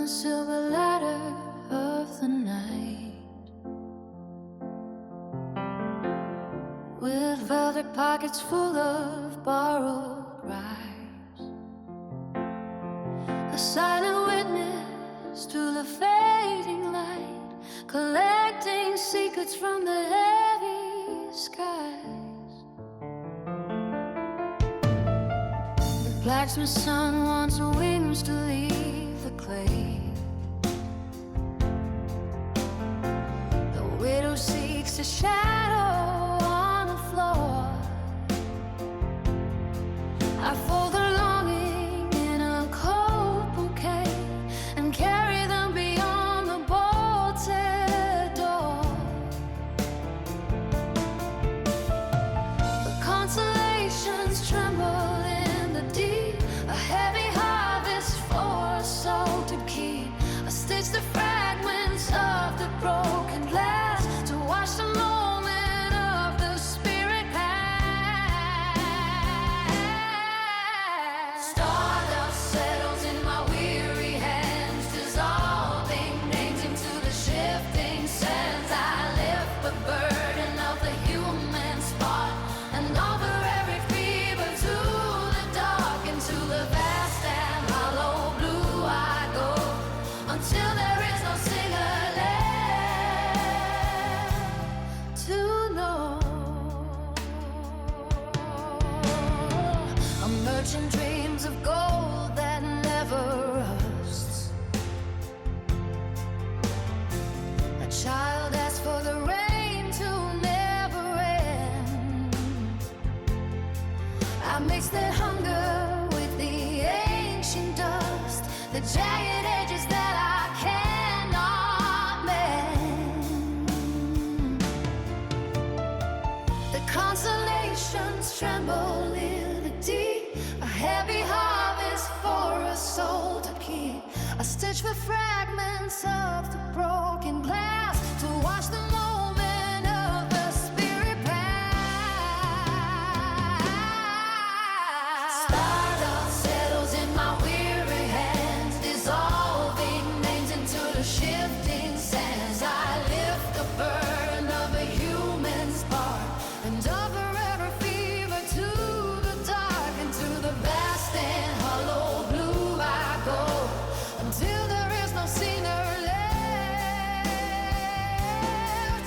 the silver ladder of the night, with velvet pockets full of borrowed rides, a silent witness to the fading light, collecting secrets from the heavy skies. The blacksmith's son wants wings to leave the clay. The widow seeks a shadow on the floor. I fold the longing in a cold bouquet and carry them beyond the bolted door. The constellations tremble in the deep, a heavy harvest for a soul to keep. I stitch the fragments of the broken glass to watch the moment of the spirit pass. Stardust settles in my weary hands, dissolving names into the shifting sands. I lift the burden of the human spot and offer every fever to the dark. Into the vast and hollow blue I go, until there is no singer left to know. A merchant dreams of gold that never rusts. A child asks for the rain to never end. I mix their hunger with the ancient dust, the jagged edges that I cannot mend. The constellations tremble in the deep, a heavy harvest for a soul to keep. I stitch the fragments of the broken glass to watch the moment of the spirit pass. Stardust settles in my weary hands, dissolving names into the shifting sands. I lift the burden of a human's part and offer every fever to the dark. Into the vast and hollow blue I go, until there is no singer left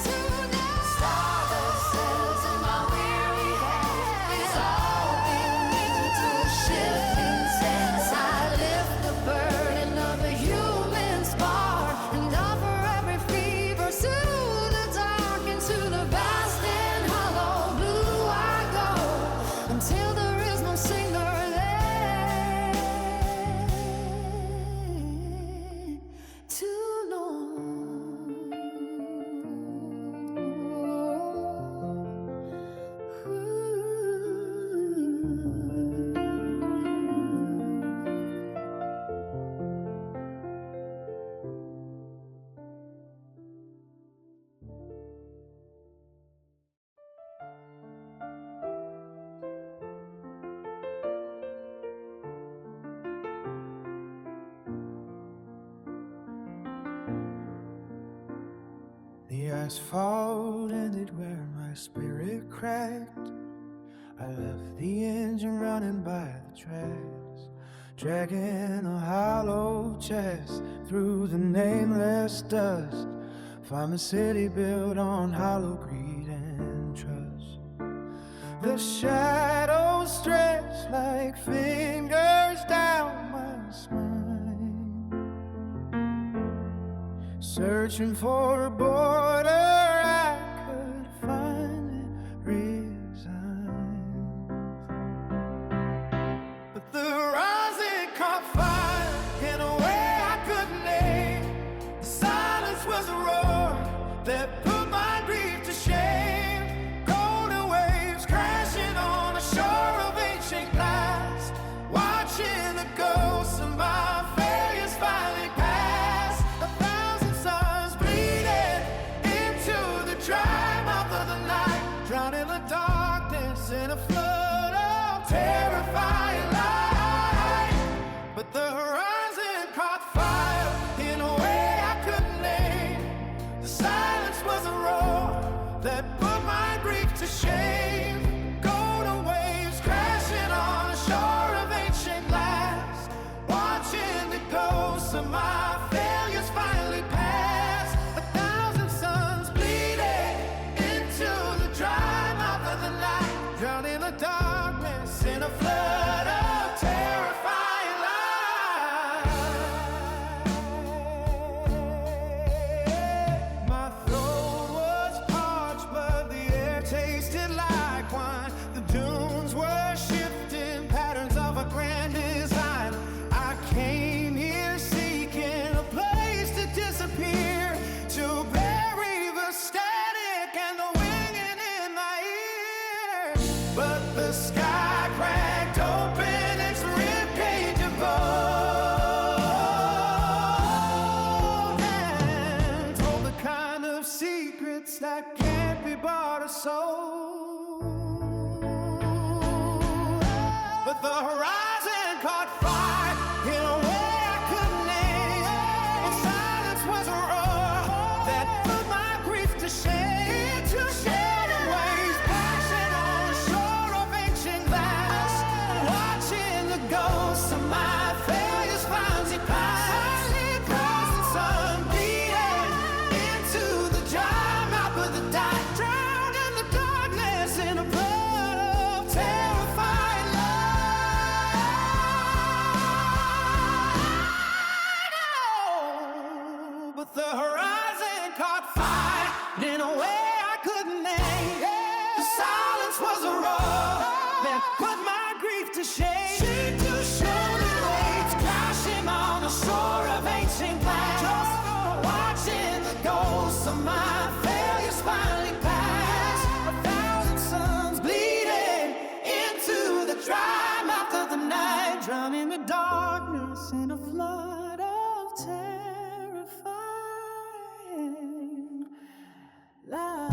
to know. Stardust settles in my weary hands, dissolving names into the shifting sands. I lift the burden of a human's part and offer every fever to the dark. Into the vast and hollow blue I go, until there is no singer left to know. The asphalt ended where my spirit cracked. I left the engine running by the tracks, dragging a hollow chest through the nameless dust. Find the city built on hollow greed and trust. The shadows stretch like fingers down my spine, searching for a border I could finally resign. But the rising caught fire in a way I couldn't name. The silence was a roar that put my grief to shame. Golden waves crashing on a shore of ancient glass, watching the ghosts of my failures finally pass. A thousand suns bleeding into the dry mouth of the night, drowning the darkness in a flood of terrifying light. But the horizon caught fire to shame. Golden waves crashing on the shore of ancient glass. Watching the ghosts of my failures finally pass. 1,000 suns bleeding into the dry mouth of the night. Drowning the darkness in a flood of terrifying light. My throat was parched, but the air tasted like wine. The dunes were shifting, patterns of a grand design. I came here seeking a place to disappear, to bury the static and the ringing in my ear. But the sky cracked open its ribcage above and told the kind of secrets that can't be bought or sold. But the horizon caught fire in a way I couldn't name, and silence was a roar that put my grief to shame. Golden waves crashing on the shore of ancient glass, watching the ghosts of my failures finally pass. Thousand sun beating into the dry mouth of the night, drowned in the darkness in a flood of terrifying light. But the horizon caught fire in a way I couldn't name. The silence was a roar that put my grief to shame. Golden waves crashing on the shore of ancient glass, watching the ghosts of my failures finally pass. 1,000 suns bleeding into the dry mouth of the night, drowning the darkness in a flood of terrifying light.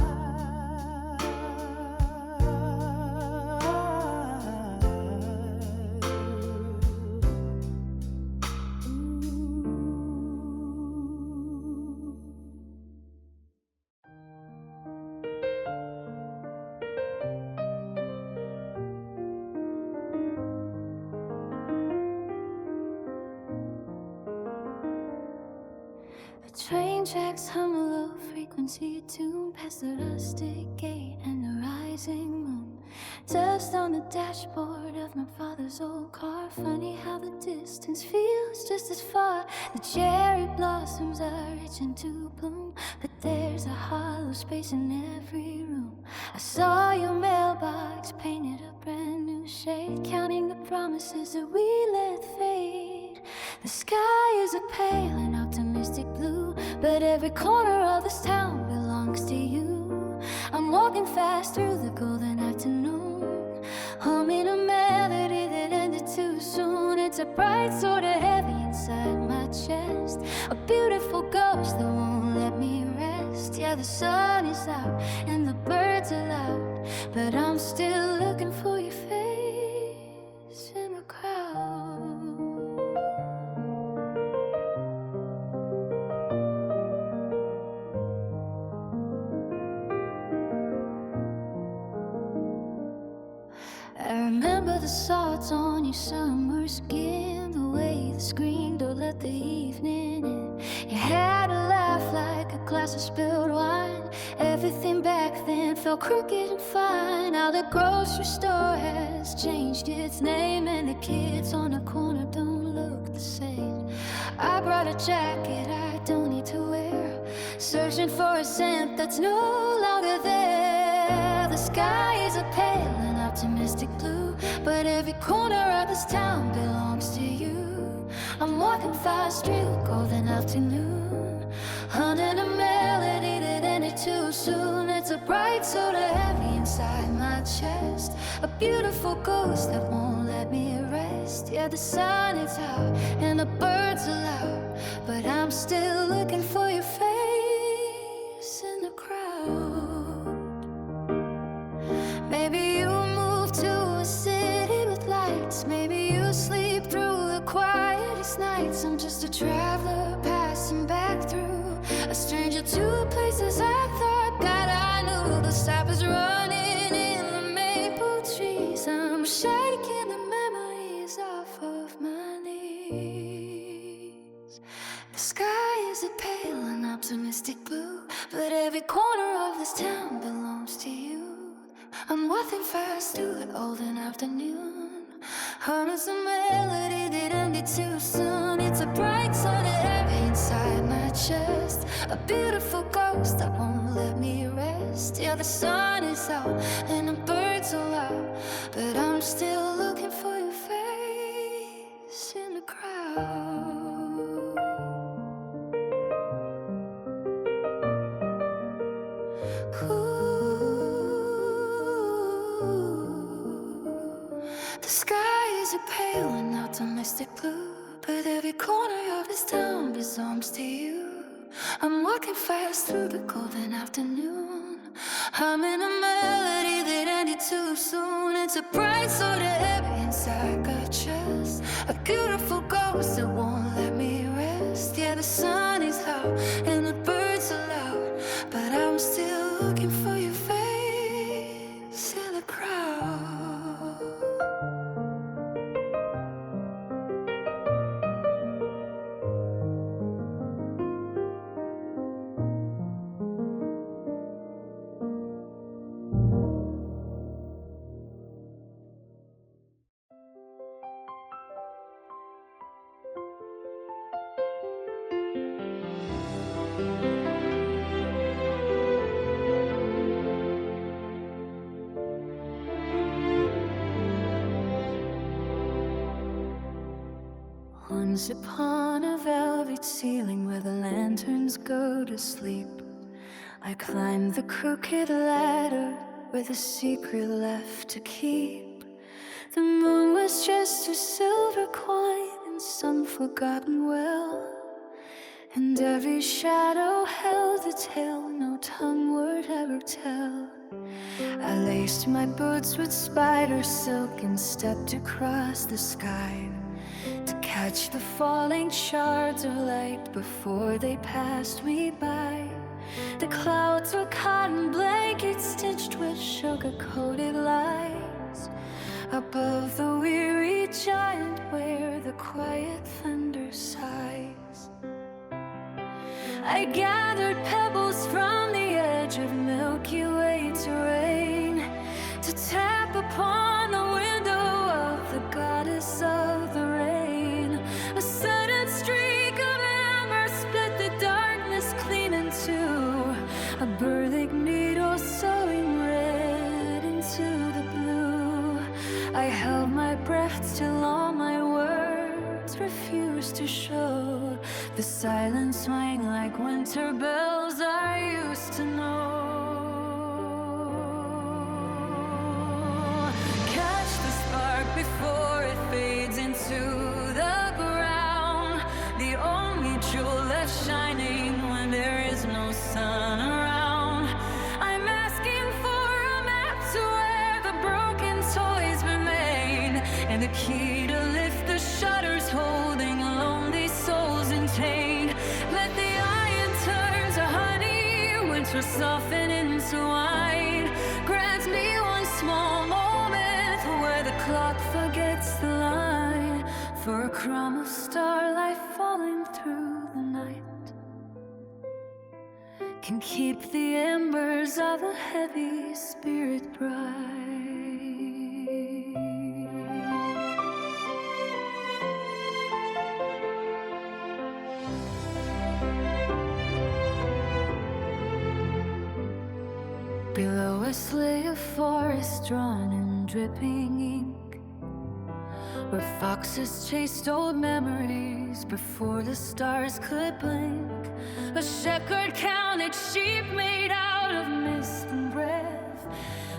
The train tracks hum a low frequency tune past the rustic gate and the rising moon. Dust on the dashboard of my father's old car. Funny how the distance feels just as far. The cherry blossoms are itching to bloom, but there's a hollow space in every room. I saw your mailbox painted a brand new shade, counting the promises that we let fade. The sky is a pale and optimistic blue, but every corner of this town belongs to you. I'm walking fast through the golden afternoon, humming a melody that ended too soon. It's a bright sort of heavy inside my chest, a beautiful ghost that won't let me rest. Yeah, the sun is out and the birds are loud, but I'm still looking for your face in the crowd. I remember the salts on your summer skin, the way the screen door let the evening in. You had a laugh like a glass of spilled wine. Everything back then felt crooked and fine. Now the grocery store has changed its name, and the kids on the corner don't look the same. I brought a jacket I don't need to wear, searching for a scent that's no longer there. The sky is a pale and optimistic blue, but every corner of this town belongs to you. I'm walking fast through the golden afternoon, humming a melody that ended too soon. It's a bright sort of heavy inside my chest, a beautiful ghost that won't let me rest. Yeah, the sun is out and the birds are loud, but I'm still looking for your face in the crowd. Maybe you moved to a city with lights, maybe you sleep through the quietest nights. I'm just a traveler passing back through, a stranger to places I thought that I knew. The stop is running sky is a pale and optimistic blue, but every corner of this town belongs to you. I'm walking fast through the golden afternoon, humming some melody that ended too soon. It's a bright sunny air inside my chest, a beautiful ghost that won't let me rest. Yeah, the sun is out and the birds are loud, but I'm still looking for your face in the crowd. The sky is a pale and optimistic blue, but every corner of this town belongs to you. I'm walking fast through the golden afternoon, humming a melody that ended too soon. It's a bright sort of air inside my chest, a beautiful ghost that won't let me rest. Yeah, the sun is out and the birds are loud, but I'm still looking for your face in the crowd. Once upon a velvet ceiling where the lanterns go to sleep, I climbed the crooked ladder with a secret left to keep. The moon was just a silver coin in some forgotten well, and every shadow held a tale no tongue would ever tell. I laced my boots with spider silk and stepped across the sky to catch the falling shards of light before they passed me by. The clouds were cotton blankets stitched with sugar-coated lies above the weary giant where the quiet thunder sighs. I gathered pebbles from the edge of Milky Way terrain to tap upon the window of the goddess of the rain. A sudden streak of amber split the darkness clean in two, a burning needle sewing red into the blue. I held my breath till all my words refused to show. The silence rang like winter bells I used to know. Catch the spark before it fades into the ground, the only jewel left shining when there is no sun around. I'm asking for a map to where the broken toys remain, and the key to lift the shutters holding lonely souls enchained. Let the iron turn to honey, winter soften into wine. Grant me one small moment where the clock forgets the line, for a crumb of starlight falling through the night can keep the embers of a heavy spirit bright. Below us lay a forest drawn in dripping ink, where foxes chased old memories before the stars could blink. A shepherd counted sheep made out of mist and breath,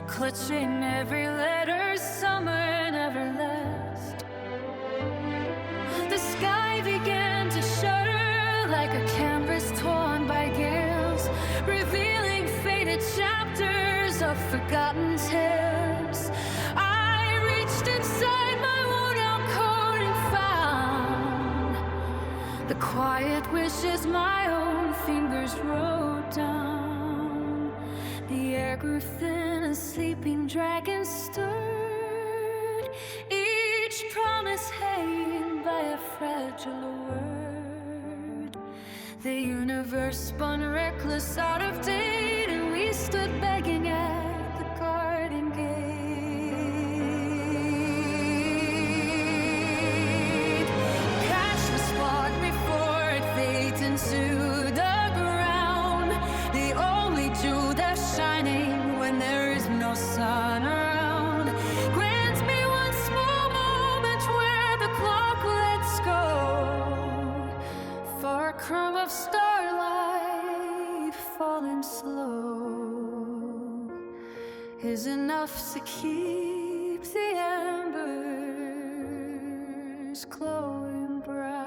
clutching every letter summer never left. The sky began to shudder like a canvas torn by gales, revealing faded chapters of forgotten tales. I reached inside my worn-out coat and found the quiet wishes my own fingers wrote down. The air grew thin, a sleeping dragon stirred, each promise hanging by a fragile word. The universe spun reckless out of date, and we stood begging at the garden gate. Catch the spot before it fades into the ground, the only jewel that's shining when there is no sun around. Grant me one small moment where the clock lets go, for a crumb of starlight falling slow is enough to keep the embers glowing bright.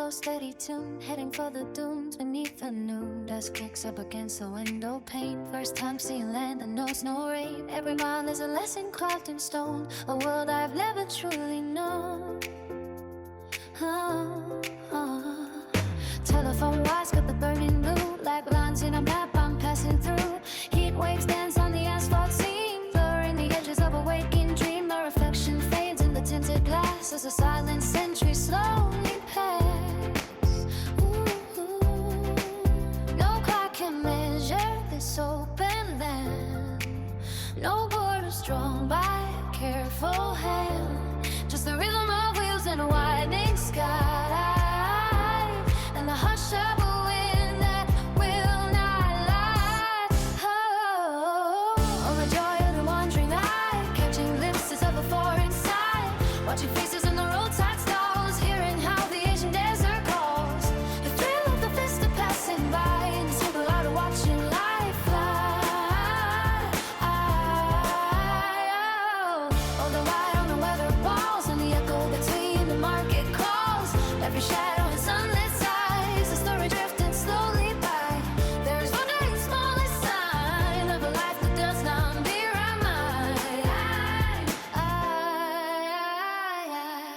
Steady tune, heading for the dunes beneath the noon. Dusk kicks up against the window pane. First time seeing land that knows no rain. Every mile is a lesson carved in stone, a world I've never truly known. Telephone wires cut the burning blue, like lines in a map I'm passing through. Heat waves dance on the asphalt seam, blurring the edges of a waking dream. My reflection fades in the tinted glass as a silent century slowly passes. Open land, no borders drawn by a careful hand, just the rhythm of wheels in a widening sky, and the hush of a wind that will not lie. Oh, the joy of the wandering eye, catching glimpses of a foreign sight, watching faces in the roadside stalls, hearing how the Asian desert calls, the thrill of the vista passing by, and the simple art of watching life. Every shadow and sunlit sighs, a story drifting slowly by. There's wonder in smallest sign of a life that does not bear our mind.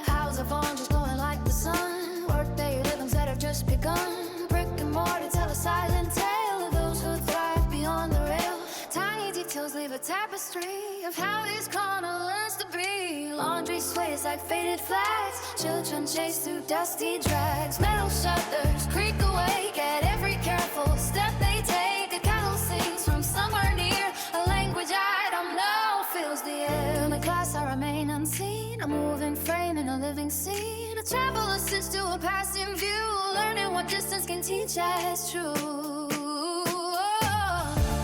House of oranges glowing like the sun, workday rhythms that have just begun. Brick and mortar tell a silent tale of those who thrive beyond the rail. Tiny details leave a tapestry of how this corner learns to be. Laundry sways like faded flags, children chase through dusty drags. Metal shutters creak awake at every careful step they take. A cattle sings from somewhere near, a language I don't know fills the air. In the class I remain unseen, a moving frame in a living scene. A traveler sits to a passing view, learning what distance can teach as true.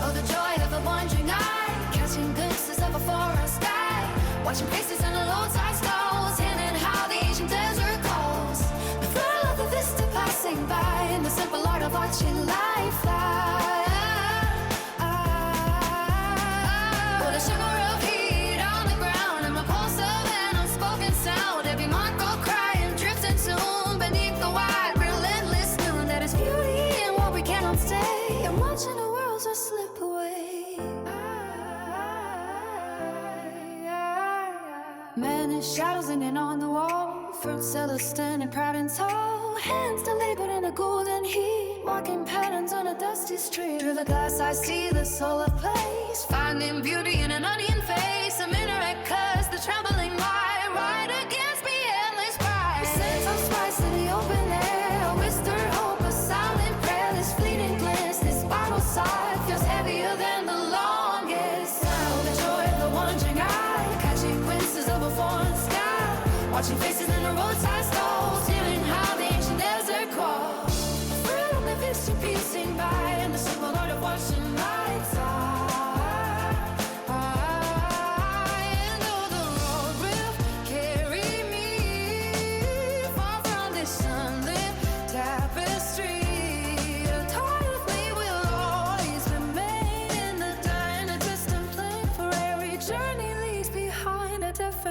Oh, the joy of a wandering eye, catching glimpses of a foreign sky, watching faces in the roadside stalls, hearing how the Asian desert calls, the thrill of the vista passing by, and the simple art of watching life fly. With a shimmer of heat on the ground, and my pulse of an unspoken sound, every monk will cry and drift in tune beneath the wide, relentless noon. That is beauty in what we cannot stay. I'm watching the world just slip away. Many shadows leaning on the wall, fruit sellers standing proud and tall, hands still labored in a golden heat, walking patterns on a dusty street. Through the glass I see the soul of place, finding beauty in an onion face. A minaret cuts the trembling wire, right against me endless pride. Scents of spice in the open air, a whispered hope, a silent prayer. This fleeting glance, this bottle side feels heavier than the longest. Sound the joy of the wandering eye, catching glimpses of a foreign sky, watching faces in the roadside stalls, hearing how the ancient desert calls. Thrill of history piecing by, and the simple art of watching lights on.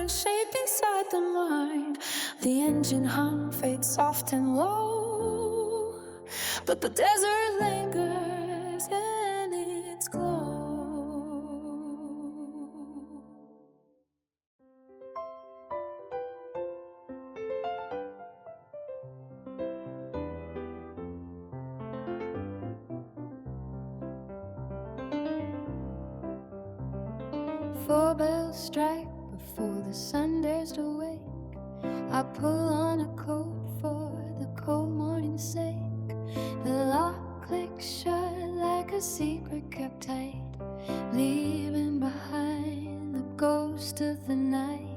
Shape inside the mind. The engine hum fades soft and low, but the desert lingers in its glow. Four bells strike before the sun dares to wake. I pull on a coat for the cold morning's sake. The lock clicks shut like a secret kept tight, leaving behind the ghost of the night.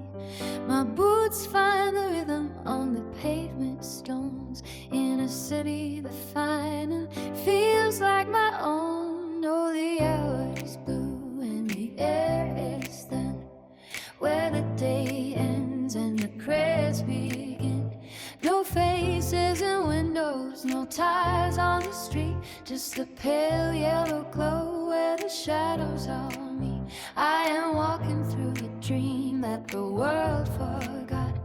My boots find the rhythm on the pavement stones in a city that fine and feels like my own. Oh, the hour is blue and the air is thin, where the day ends and the prayers begin. No faces in windows, no tires on the street, just the pale yellow glow where the shadows all meet. I am walking through a dream that the world forgot,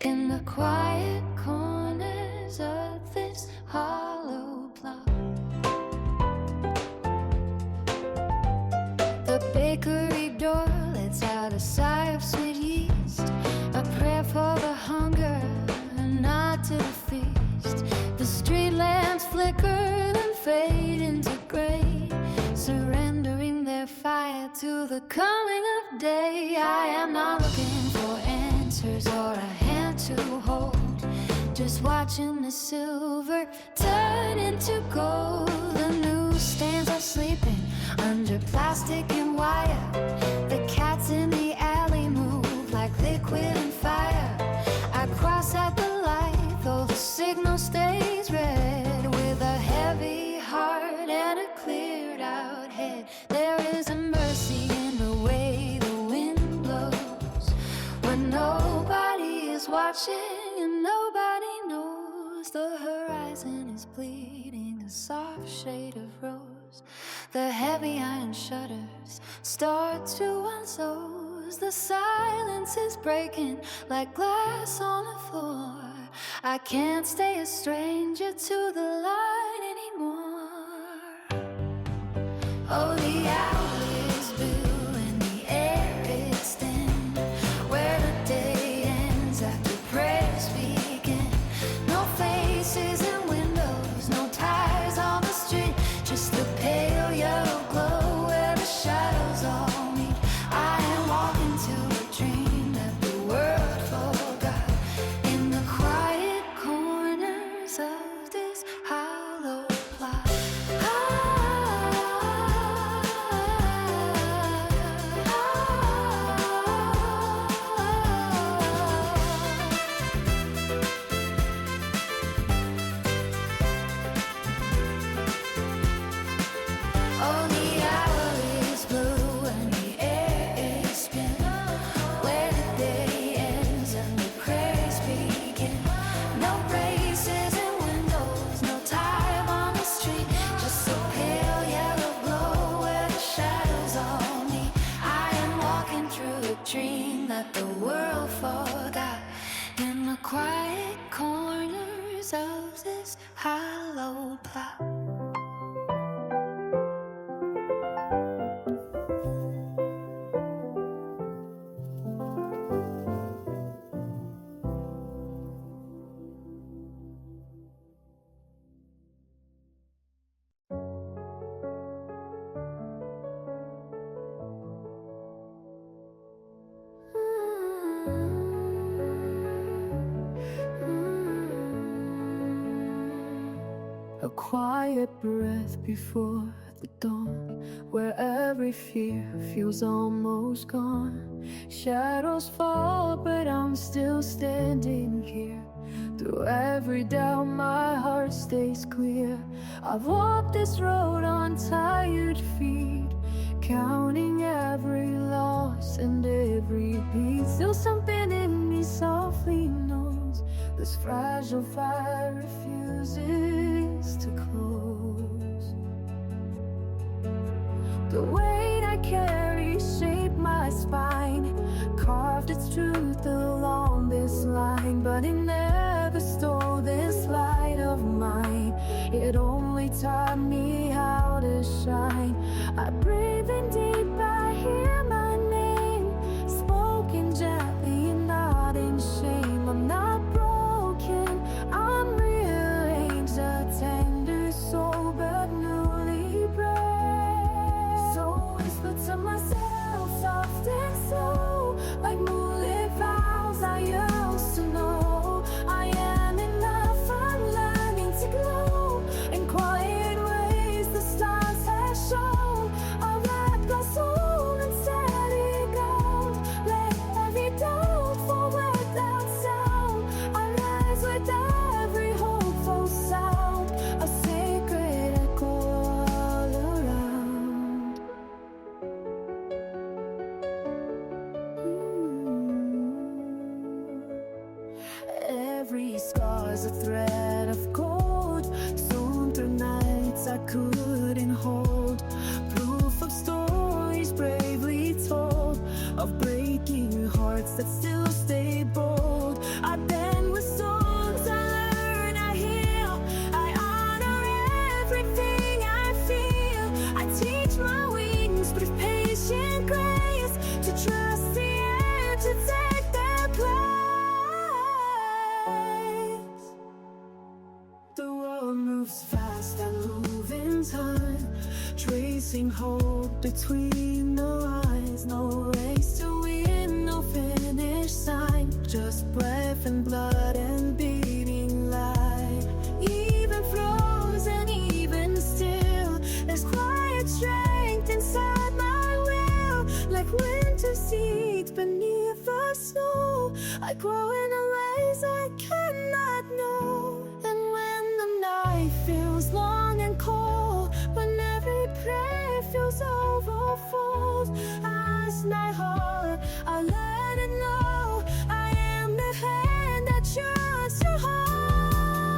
in the quiet corners of this hollow plot. The bakery door lets out a sigh of sweet yeast, a prayer for the hunger, a nod to the feast. The street lamps flicker and fade into gray, surrendering their fire to the coming of day. I am not looking for answers or a hand to hold, just watching the silver turn into gold. The newsstands are sleeping under plastic and wire. The cats in the alley move like liquid and fire. I cross at the light, though the signal stays red, with a heavy heart and a cleared out head. There is a mercy in the way the wind blows, when nobody is watching and nobody knows. The horizon is bleeding a soft shade of rose. The heavy iron shutters start to unclose. The silence is breaking like glass on the floor. I can't stay a stranger to the light anymore. Oh, the hour is blue and the air is thin, where the day ends after prayers begin. No faces in windows, no tires on the street, just the pale yellow glow where the shadows all meet. I am walking to a dream that the world forgot, in the quiet corners of this hollow plot. Oh, the hour is blue and the air is spin, where the day ends and the prayers begin. No races in windows, no time on the street, just a pale yellow glow where the shadows all meet. I am walking through a dream that the world forgot, in the quiet corners of this hollow plot. A quiet breath before the dawn, where every fear feels almost gone. Shadows fall, but I'm still standing here. Through every doubt, my heart stays clear. I've walked this road on tired feet, counting every loss and every beat. Still something in me softly knows this fragile fire refuses to close. The weight I carry shaped my spine, carved its truth along this line, but it never stole this light of mine. It only taught me how to shine. I breathe in deep, I hear my name, spoken gently, not in shame. I'm not broken, I'm rearranged, a tender soul but newly brave. So whisper to myself, soft and slow, like moonlit vows I used to know. I am enough, I'm learning to glow in quiet ways the stars have shown. I wrap my soul in steady gold, let every doubt fall without sound. I rise with every hopeful sound, a sacred echo all around. Every scar's a thread of gold, sewn through nights I couldn't hold. Proof of stories bravely told, of breaking hearts that still stay bold. I bend with songs I learn, I heal, I honor everything I feel. I teach my wings with patient grace to trust the air to take their place. The world moves fast and moving time, tracing hope between the lines. No race to win, no finish sign, just breath and blood and beating life. Even frozen, even still, there's quiet strength inside my will. Like winter seeds beneath the snow, I grow in the ways I cannot know. And when the night feels long and cold, when every prayer feels overfull, I ask my heart, I let it know I am the hand that trusts to hold.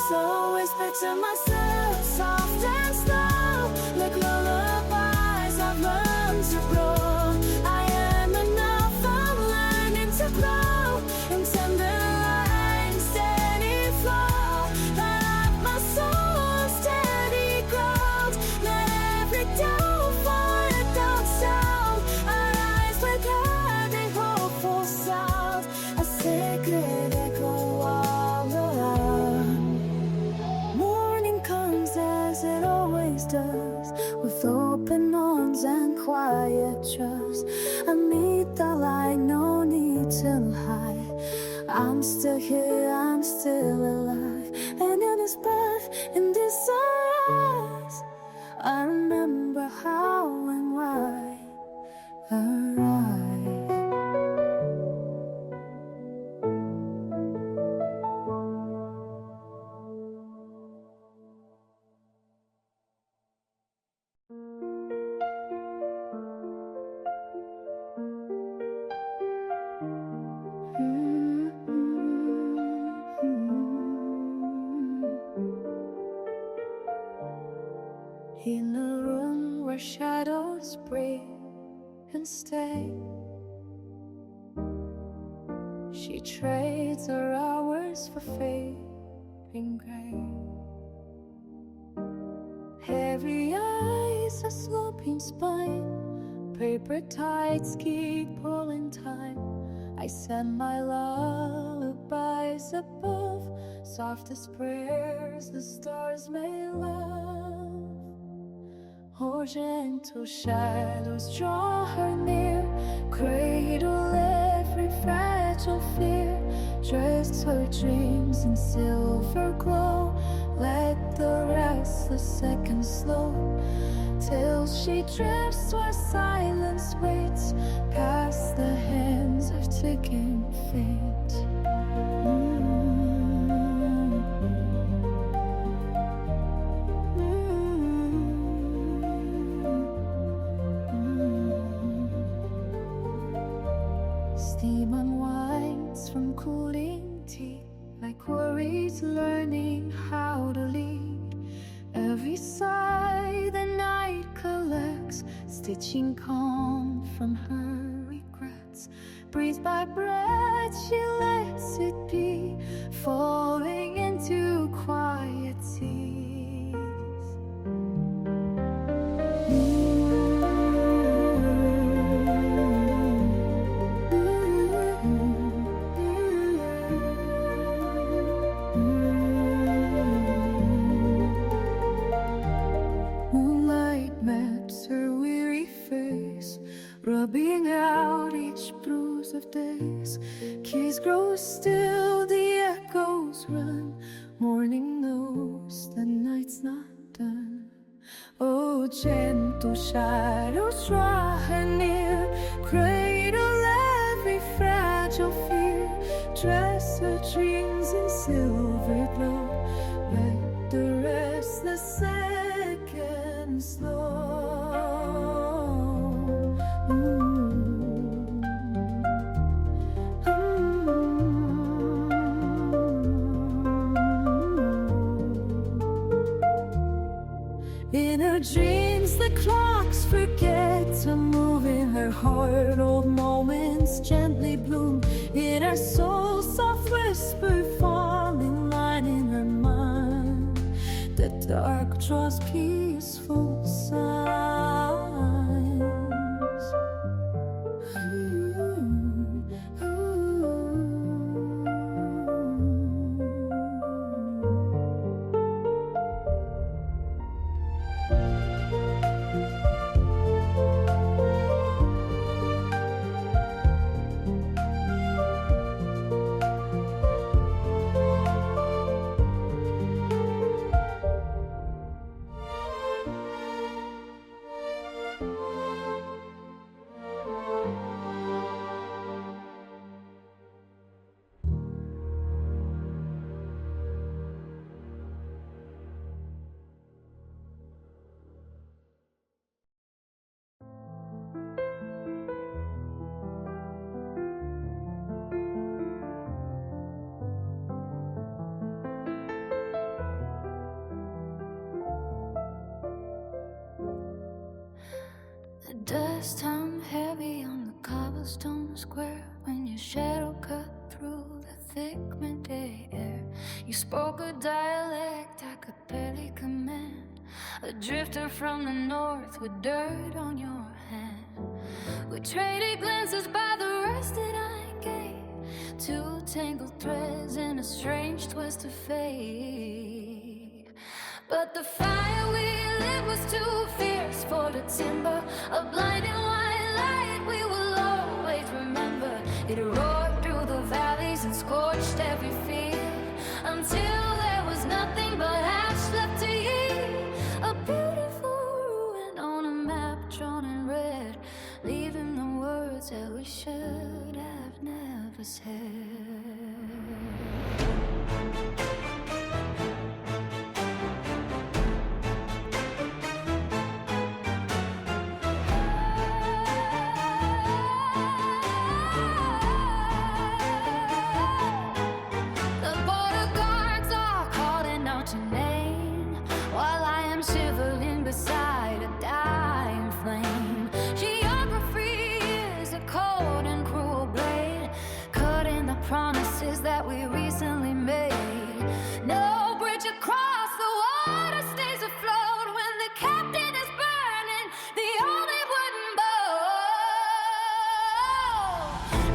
So whisper to myself, soft and slow, like lullabies I've learned to grow. I am enough, I'm learning to grow in tender light, steady flow. Light up my soul, steady growth. Let every doubt fall without sound. I rise with every hopeful sound, a sacred echo all around. Morning comes as it always does, with open arms and quiet trust. I meet the light, no need to hide. I'm still here, I'm still alive, and in this breath, in this sunrise, I remember how and why I arrived. In a room where shadows breathe and stay, she trades her hours for fading gray. Heavy eyes, a sloping spine, paper tights keep pulling time. I send my lullabies above, softest prayers the stars may love. Oh, gentle shadows draw her near, cradle every fragile fear, dress her dreams in silver glow. Let the restless seconds slow till she drifts where silence waits past the hands of ticking fate. Steam unwinds from cooling tea, like worries learning how to lead. Every sigh the night collects, stitching calm from her regrets. Breath by breath she lets it be, falling into quiet seas. Rubbing out each bruise of days. Keys grow still, the echoes run. Morning knows the night's not done. Oh, gentle shadows draw her near, cradle every fragile fear. Dress her dreams in silver glow, let the restless seconds slow. In her dreams the clocks forget to move. In her heart old moments gently bloom. In her soul soft whisper falling line. In her mind the dark draws peaceful signs. The dust hung heavy on the cobblestone square when your shadow cut through the thick midday air. You spoke a dialect I could barely command, a drifter from the north with dirt on your hand. We traded glances by the rest that I gave, two tangled threads in a strange twist of fate. But the fire we lit was too fierce for the timber, a blinding white light we will always remember. It roared through the valleys and scorched every field until there was nothing but ash left to yield. A beautiful ruin on a map drawn in red, leaving the words that we should have never said. Beside a dying flame, geography is a cold and cruel blade, cutting the promises that we recently made. No bridge across the water stays afloat when the captain is burning the only wooden boat.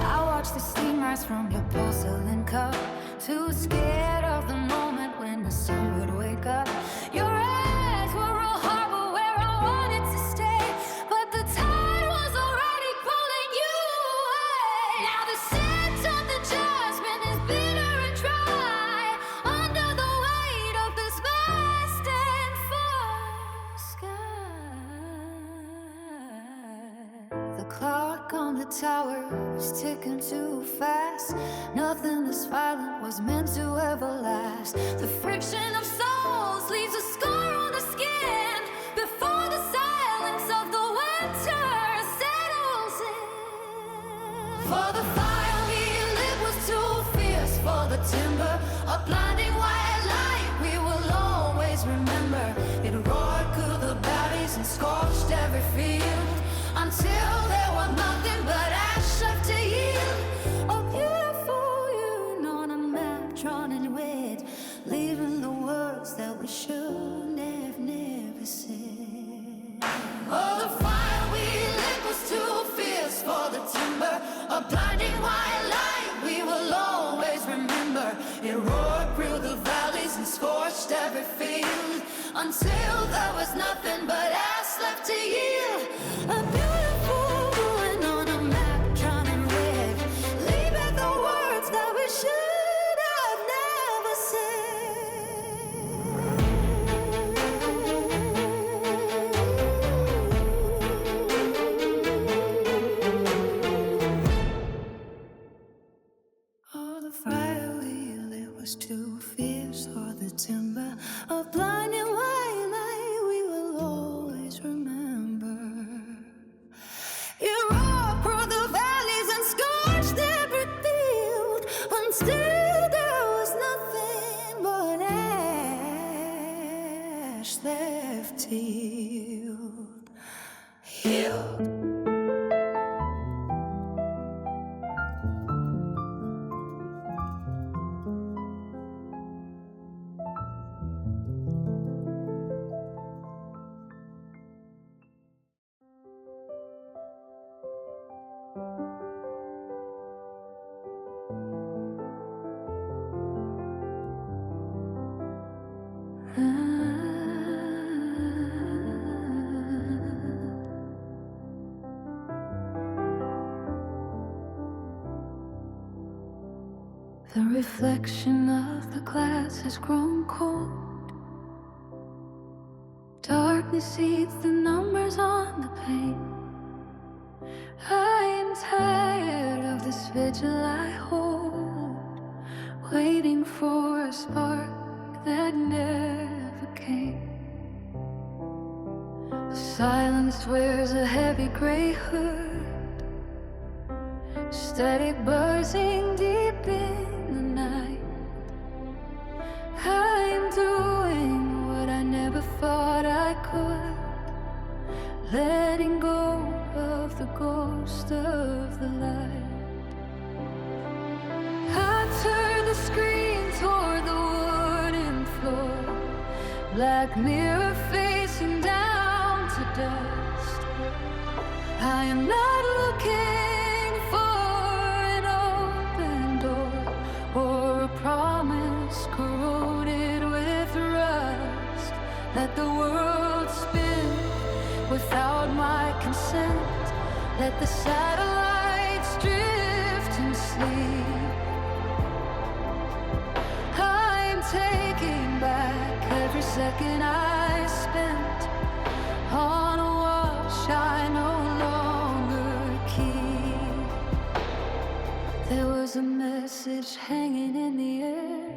I watch the steam rise from your porcelain cup, too scared of the moment when the sun would wake up. Your eyes were a harbor where I wanted to stay, but the tide was already pulling you away. Now the scent of the jasmine is bitter and dry under the weight of this vast clock on the tower was ticking too fast. Nothing this violent was meant to ever last. The friction of souls leaves a scar on the skin before the silence of the winter settles in. For the fire we lit was too fierce for the timber. A blinding white light we will always remember. It roared through the valleys and scorched every field until there was nothing but ash left to yield. A beautiful union on a map drawn in red, leaving the words that we should have never said. Oh, the fire we lit was too fierce for the timber. A blinding white light we will always remember. It roared through the valleys and scorched every field until there was nothing but ash left to yield. A beautiful ruin on a map drawn in red, leaving the words that we should have never said. Oh, the fire we lit was too fierce for the timber. A blinding white light we will always remember. It roared through the valleys and scorched every field until there was nothing but ash left to yield. The reflection of the glass has grown cold. Darkness eats the numbers on the pane. I am tired of this vigil I hold, waiting for a spark that never came. The silence wears a heavy gray hood, static buzzing deep in the night. I'm doing what I never thought I could, letting go of the ghost of the light. I turn the screen toward the wooden floor, black mirror facing down to dust. I am not looking for an open door or a promise corroded with rust. Let the world spin without my consent. Let the satellites drift and sleep. I'm taking back every second I spent on a watch I no longer keep. There was a message hanging in the air,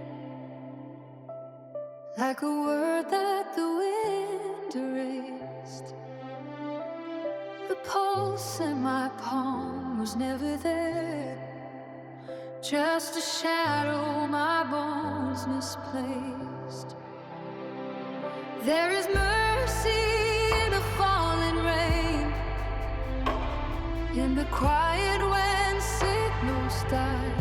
like a word that the wind erased. The pulse in my palm was never there, just a shadow, my bones misplaced. There is mercy in the falling rain, in the quiet when signals die.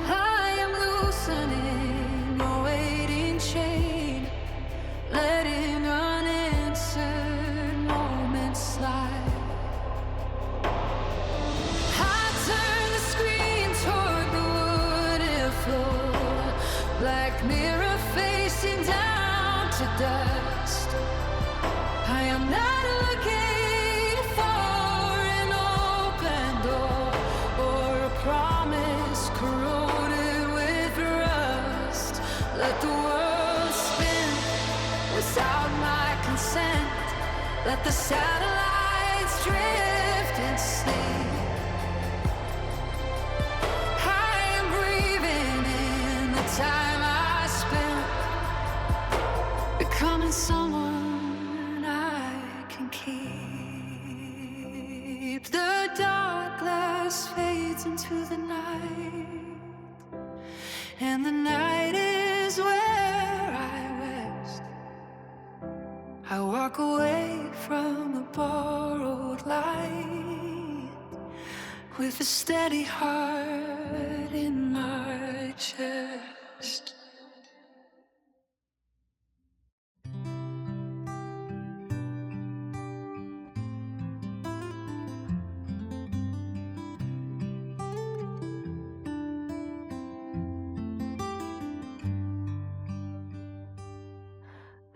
I am loosening a waiting chain, letting unanswered moments slide. I turn the screen toward the wooden floor, black mirror facing down to dust. I am not looking for an open door or a promise corroded with rust. Let the world spin without my consent. Let the satellites drift and sleep. I am grieving in the time I spent becoming someone I can keep. The dark glass fades into the night, and the night is where I rest. I walk away from the borrowed light with a steady heart in my chest.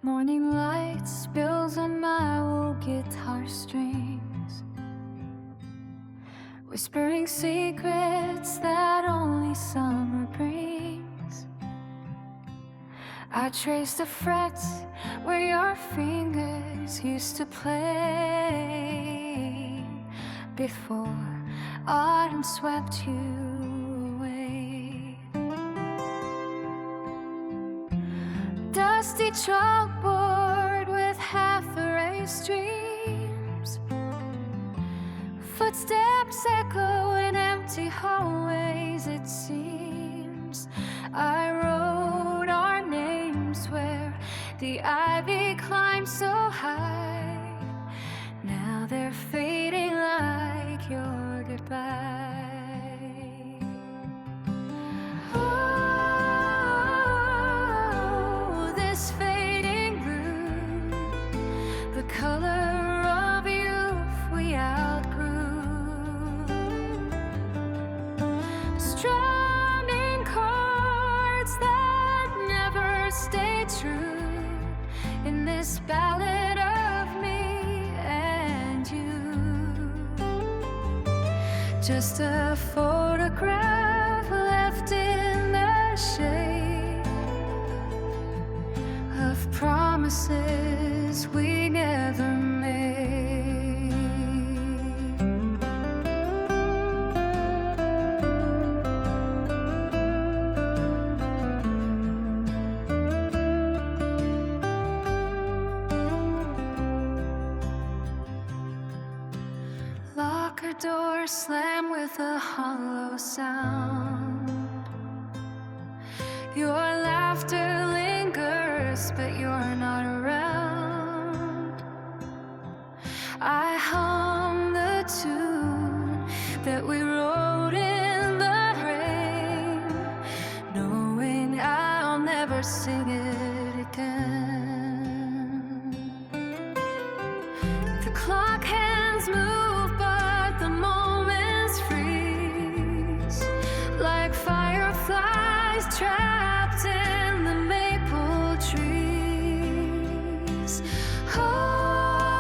Morning light spills on my old guitar strings, whispering secrets that only summer brings. I trace the frets where your fingers used to play before autumn swept you away. Dusty chalkboard with half-erased dreams, footsteps echo in empty hallways, it seems. I wrote our names where the ivy climbed so high. Now they're fading like your goodbye. Oh, this fading blue, the color of youth we outgrew. Strumming chords that never stay true in this ballad of me and you. Just a photograph left in the shade of promises we never made. Locker doors slam with a hollow sound. Your laughter lingers, but you're not around. I hum the tune that we wrote in the rain, knowing I'll never sing it again. The clock hands move, but the moments freeze like fireflies trapped in the maple trees. Oh,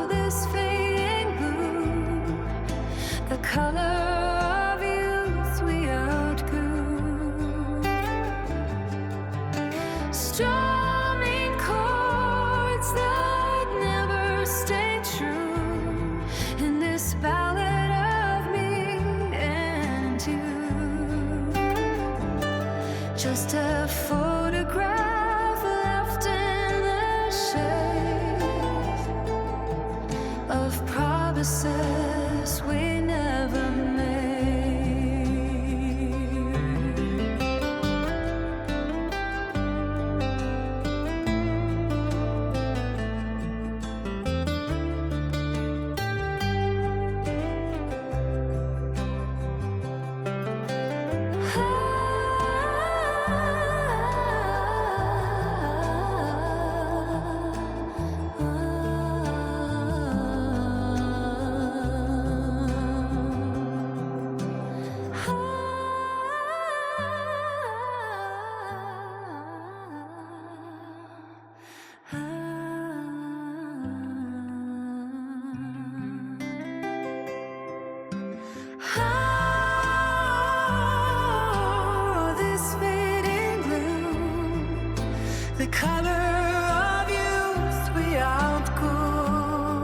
this fading blue, the color of youth we outgrew. Strumming chords that never stay true in this ballad of me and you. Just a photograph left in the shade of promises we never made. Oh, this fading blue, the color of youth we outgrew.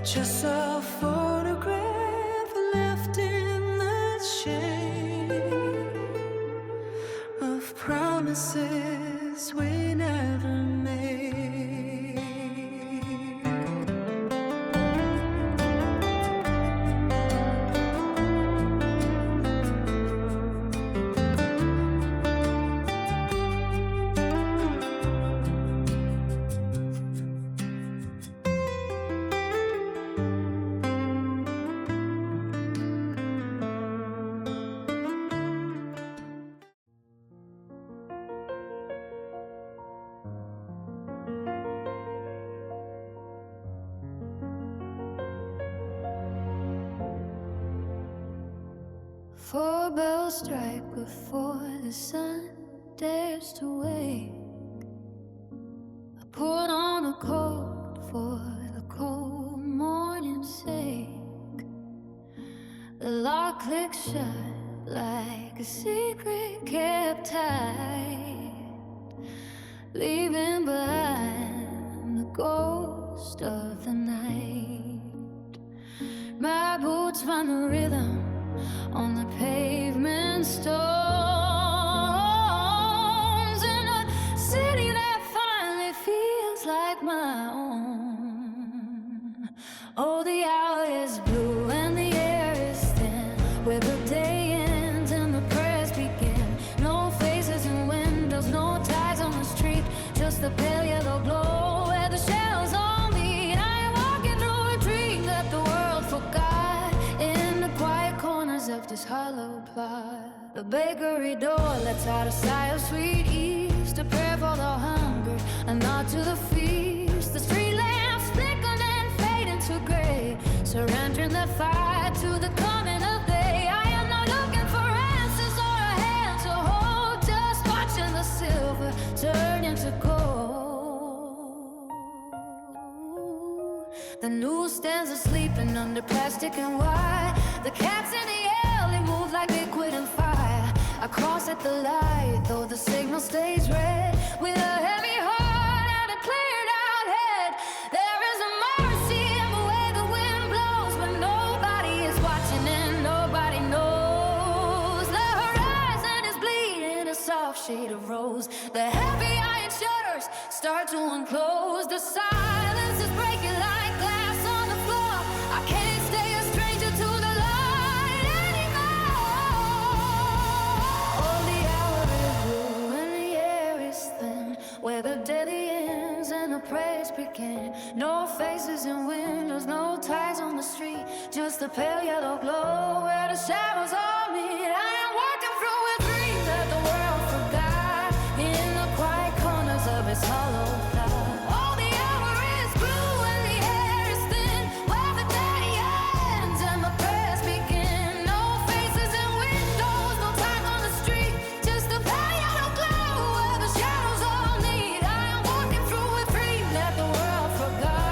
Just a photograph left in the shade of promises we never made. Four bells strike before the sun dares to wake. I put on a coat for the cold morning's sake. The lock clicks shut like a secret kept tight, leaving behind the ghost of the night. My boots find the rhythm on the pavement stones in a city that finally feels like my own. Oh, the hour is blue and the air is thin, where the day ends and the prayers begin. No faces in windows, no ties on the street, just the pale yellow glow where the shadows all meet. I am walking through a dream that the world forgot in the quiet corners of this hollow plot. The bakery door lets out a sigh of sweet ease, to prayer for the hunger, a nod to the feast. The street lamps flicker and fade into gray, surrendering the fire to the coming of day. I am not looking for answers or a hand to hold, just watching the silver turn into gold. The newsstands are sleeping under plastic and wire. The cats in the alley move like liquid and fire. I cross at the light, though the signal stays red. With a heavy heart and a cleared out head, there is a mercy in the way the wind blows, but nobody is watching and nobody knows. The horizon is bleeding a soft shade of rose. The heavy iron shutters start to unclose. The silence is breaking like glass on the floor. I can't stay a stranger to the light anymore. Oh, the hour is blue and the air is thin, where the daily ends and the prayers begin. No faces in windows, no ties on the street, just the pale yellow glow where the shadows all meet. I am walking through a dream that the world forgot in the quiet corners of its hollow plot. Oh, the hour is blue and the air is thin, where the day ends and the prayers begin. No faces in windows, no time on the street, just a pale yellow glow where the shadows all meet. I am walking through a dream that the world forgot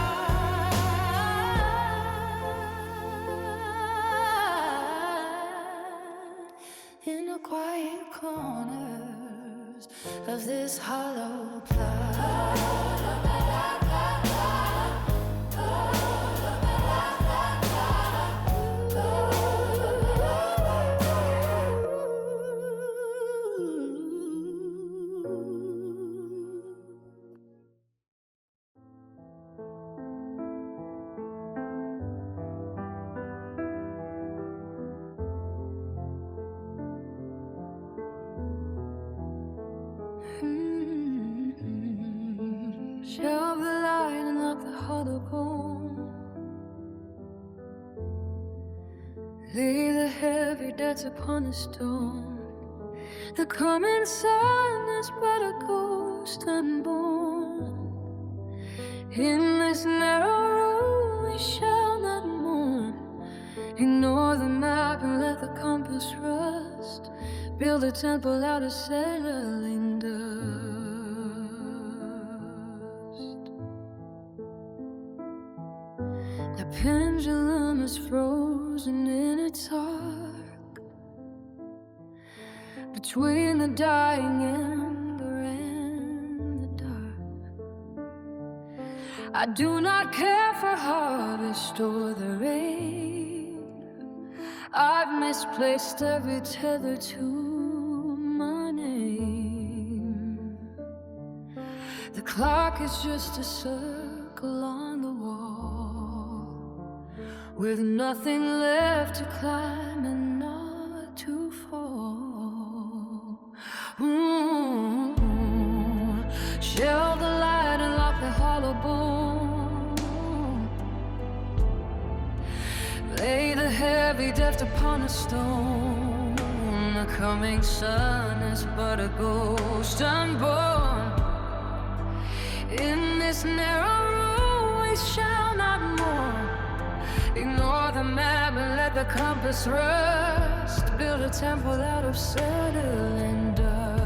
in the quiet corners of this hollow plot. Shove the light and lock the hollow bone. Lay the heavy debts upon the stone. The coming sun is but a ghost unborn. In this narrow room we shall not mourn. Ignore the map and let the compass rust. Build a temple out of settling dust. The pendulum is frozen in its arc between the dying ember and the dark. I do not care for harvest or the rain. I've misplaced every tether to my name. The clock is just a circle on the wall, with nothing left to climb and not to fall. Ooh. Shelve the light and lock the hollow bone. Lay the heavy deft upon a stone. The coming sun is but a ghost unborn. In this narrow room we shall not mourn. Ignore the map and let the compass rust. Build a temple out of settling dust.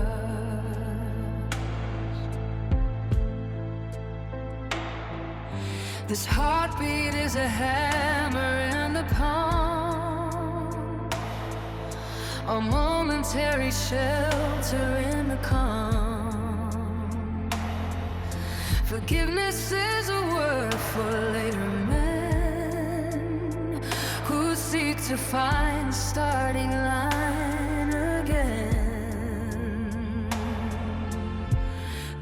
This heartbeat is a hammer in the palm, a momentary shelter in the calm. Forgiveness is a word for later men who seek to find the starting line again.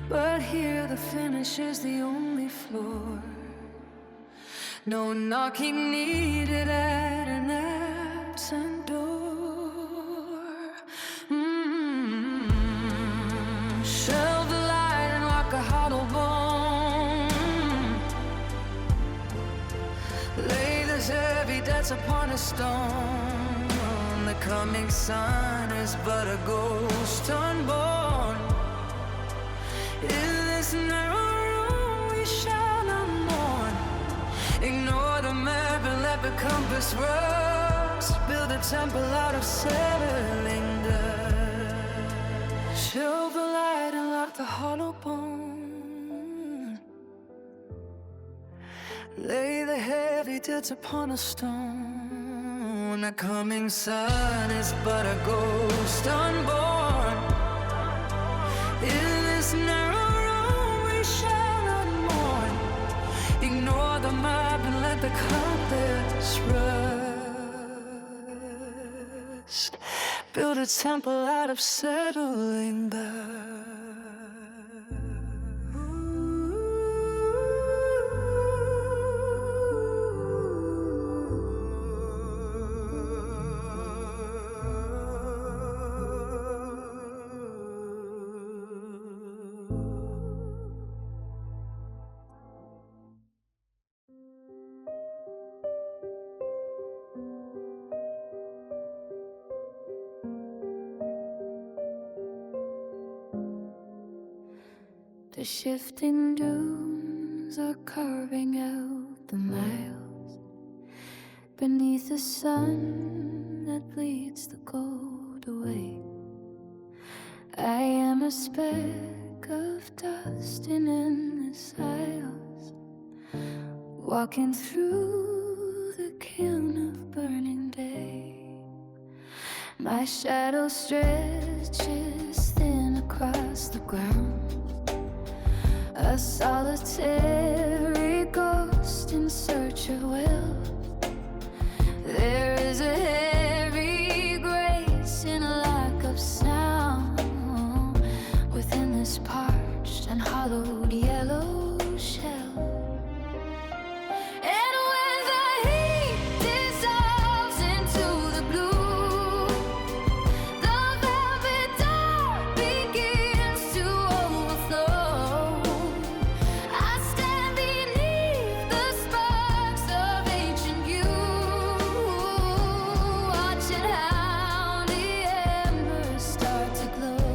But here the finish is the only floor. No knocking needed at an absent door. Shelve the light and lock a hollow bone. Lay this heavy debts upon a stone. The coming sun is but a ghost unborn. In this narrow room we shall not mourn. Ignore the map and let the compass rust. Build a temple out of settling dust. Shelve the light and lock the hollow bone. Lay the heavy debts upon a stone. The coming sun is but a ghost unborn. In this narrow room we shall not mourn. Ignore the map and let the compass rust. Build a temple out of settling dust. The shifting dunes are carving out the miles beneath the sun that bleeds the gold away. I am a speck of dust in endless aisles, walking through the kiln of burning day. My shadow stretches thin across the ground, a solitary ghost in search of will. There is a heavy grace in a lack of sound within this parched and hollowed yellow shell. And when the heat dissolves into the blue, the velvet dark begins to overflow. I stand beneath the sparks of ancient youth, watching how the embers start to glow.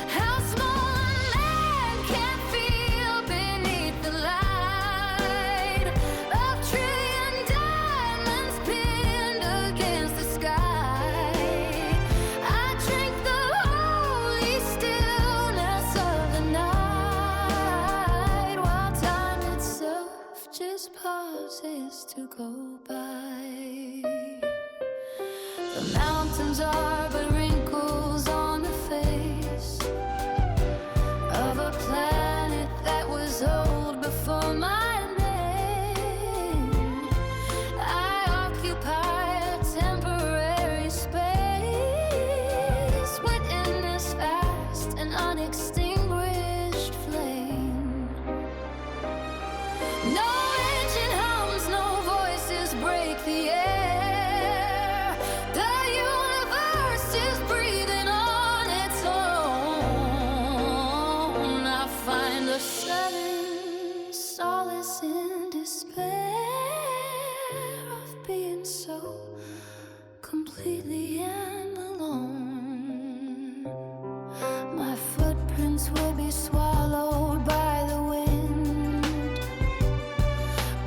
How small a man can feel beneath the light of trillion diamonds pinned against the sky. I drink the holy stillness of the night, while time itself just pauses to go by. The mountains are but wrinkles on the face of a planet that was old solace in despair of being so completely and alone. My footprints will be swallowed by the wind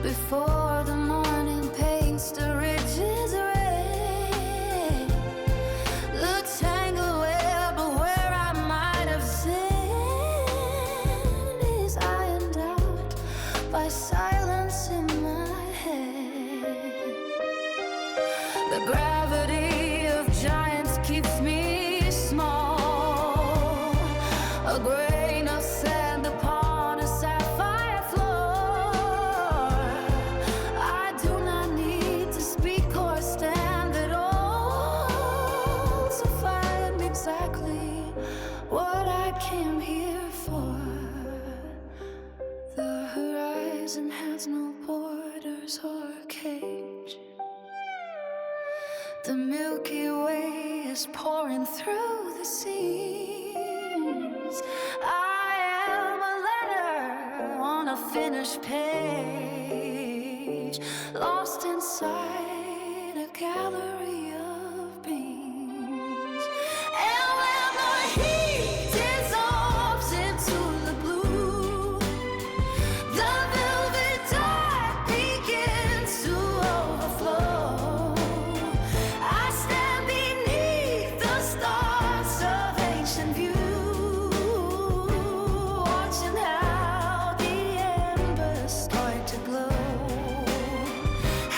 before the morning paints the ridges red. The tangled web of where I might have sinned is ironed out by silence in my head. The gravity of giants keeps me small. A grain of sand upon a sapphire floor. I do not need to speak or stand at all to find exactly what I came here for. The horizon has no borders or cage. The Milky Way is pouring through the seas. I am a letter on a finished page, lost inside a gallery of beams. And when the heat dissolves into the blue, the velvet dark begins to overflow. I stand beneath the stars of ancient view, watching how the embers start to glow.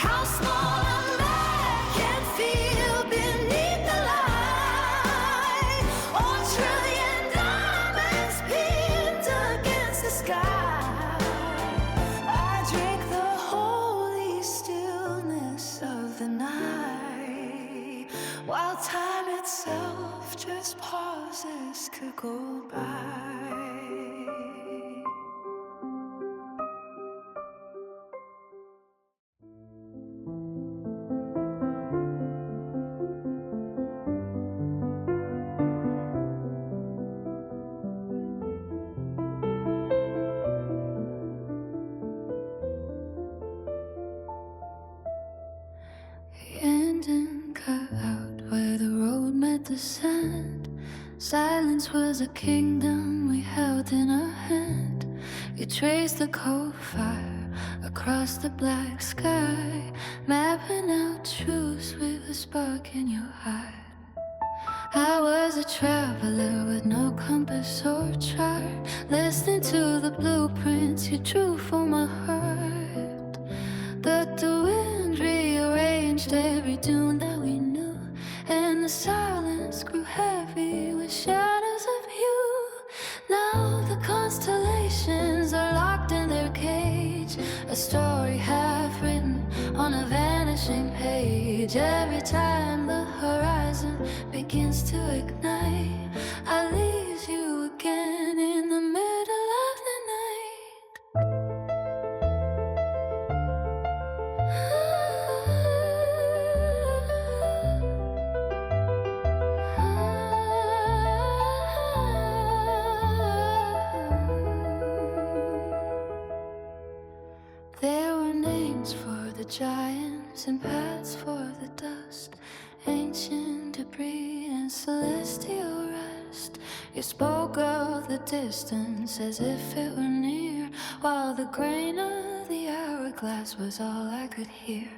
How small a man can feel beneath the light. Or trillion diamonds pinned against the sky. I drink the holy stillness of the night, while time itself just pauses to go by. The ending cut out where the road met the sand. Silence was a kingdom we held in our hand. You traced the cold fire across the black sky, mapping out truths with a spark in your heart. I was a traveler with no compass or chart, listening to the blueprints you drew for my heart. But the wind rearranged every dune that we knew, and the silence grew heavy with shadows of you. Now the constellations are locked in their cage, a story half written on a vanishing page. Every time the horizon begins to ignite, I lose you again in the middle of the night. There were names for the giants and paths for the dust, ancient debris and celestial rest. You spoke of the distance as if it were near, while the grain of the hourglass was all I could hear.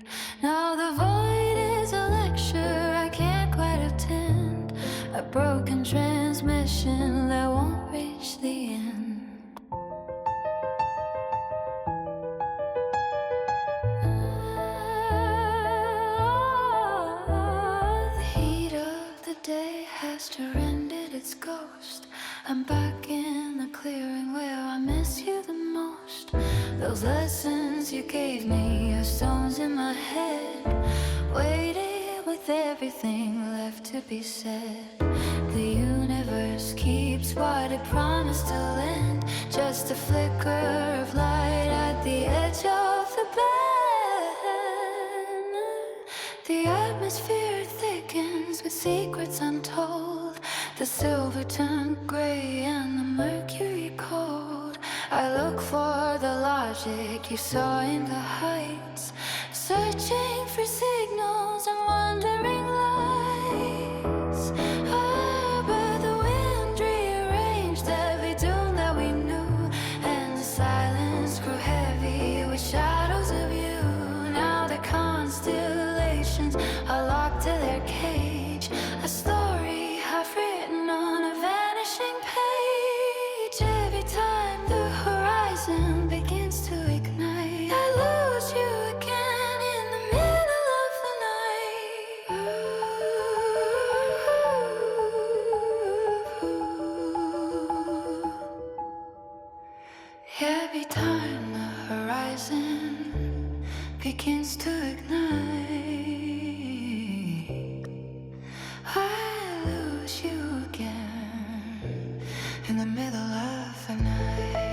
Now the void is a lecture I can't quite attend, a broken transmission that won't reach the end. The heat of the day has surrendered its ghost. I'm back in the clearing where I miss you the most. Those lessons you gave me are stones in my head, waiting with everything left to be said. The universe keeps what it promised to lend, just a flicker of light at the edge of the bend. The atmosphere thickens with secrets untold, the silver turned gray and the mercury cold. I look for the light logic you saw in the heights, searching for signals and wandering lights. Ah, but the wind rearranged every tune that we knew, and the silence grew heavy with shadows of you. Now the constellations are locked to their cage, a story half written on a vanishing page. Every time the horizon begins to ignite, I lose you again in the middle of the night. Every time the horizon begins to ignite, I lose you again in the middle of the night.